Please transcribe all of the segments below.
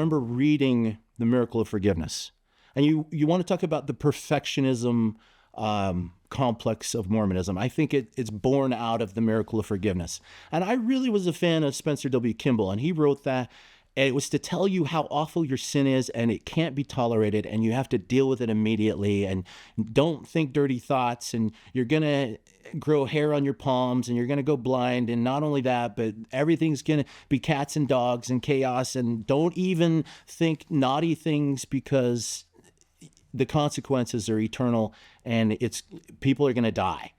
remember reading The Miracle of Forgiveness. And you want to talk about the perfectionism complex of Mormonism. I think it's born out of The Miracle of Forgiveness. And I really was a fan of Spencer W. Kimball, and he wrote that. And it was to tell you how awful your sin is, and it can't be tolerated, and you have to deal with it immediately, and don't think dirty thoughts, and you're going to grow hair on your palms, and you're going to go blind, and not only that, but everything's going to be cats and dogs and chaos, and don't even think naughty things because the consequences are eternal, and people are going to die.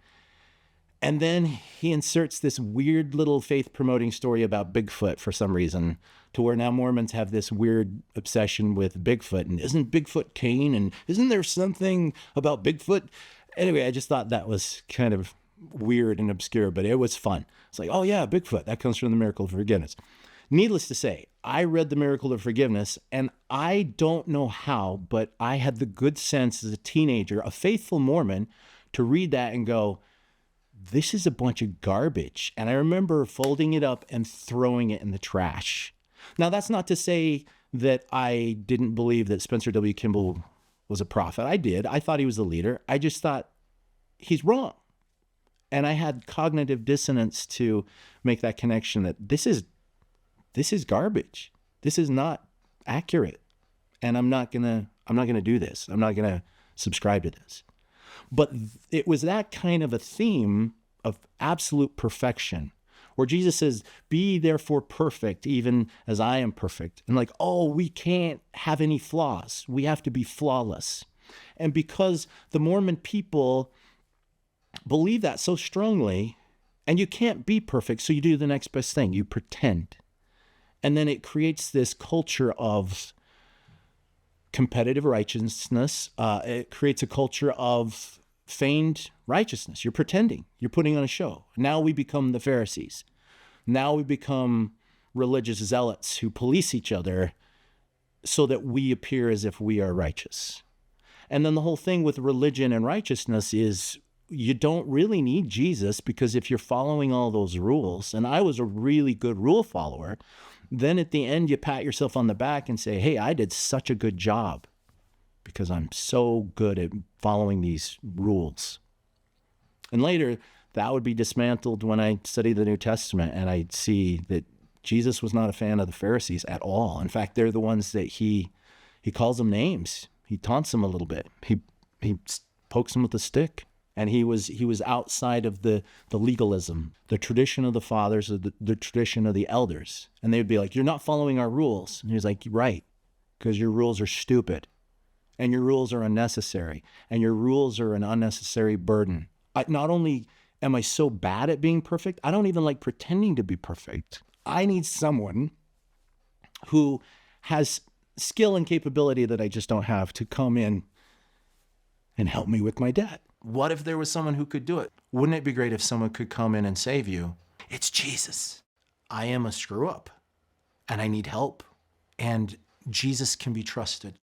And then he inserts this weird little faith-promoting story about Bigfoot for some reason, to where now Mormons have this weird obsession with Bigfoot. And isn't Bigfoot Cain? And isn't there something about Bigfoot? Anyway, I just thought that was kind of weird and obscure, but it was fun. It's like, oh yeah, Bigfoot, that comes from The Miracle of Forgiveness. Needless to say, I read The Miracle of Forgiveness, and I don't know how, but I had the good sense as a teenager, a faithful Mormon, to read that and go, this is a bunch of garbage. And I remember folding it up and throwing it in the trash. Now, that's not to say that I didn't believe that Spencer W. Kimball was a prophet. I did. I thought he was the leader. I just thought he's wrong. And I had cognitive dissonance to make that connection that this is garbage. This is not accurate. And I'm not gonna do this. I'm not gonna subscribe to this. But it was that kind of a theme of absolute perfection, where Jesus says, be therefore perfect, even as I am perfect. And like, oh, we can't have any flaws. We have to be flawless. And because the Mormon people believe that so strongly, and you can't be perfect, so you do the next best thing. You pretend. And then it creates this culture of competitive righteousness. It creates a culture of feigned righteousness. You're pretending. You're putting on a show. Now we become the Pharisees. Now we become religious zealots who police each other so that we appear as if we are righteous. And then the whole thing with religion and righteousness is you don't really need Jesus, because if you're following all those rules, and I was a really good rule follower, then at the end you pat yourself on the back and say, hey, I did such a good job because I'm so good at following these rules. And later, that would be dismantled when I study the New Testament, and I'd see that Jesus was not a fan of the Pharisees at all. In fact, they're the ones that he calls them names. He taunts them a little bit. He pokes them with a stick. And he was outside of the legalism, the tradition of the fathers, the tradition of the elders. And they'd be like, you're not following our rules. And he's like, right, because your rules are stupid. And your rules are unnecessary. And your rules are an unnecessary burden. Not only am I so bad at being perfect, I don't even like pretending to be perfect. I need someone who has skill and capability that I just don't have to come in and help me with my debt. What if there was someone who could do it? Wouldn't it be great if someone could come in and save you? It's Jesus. I am a screw up and I need help, and Jesus can be trusted.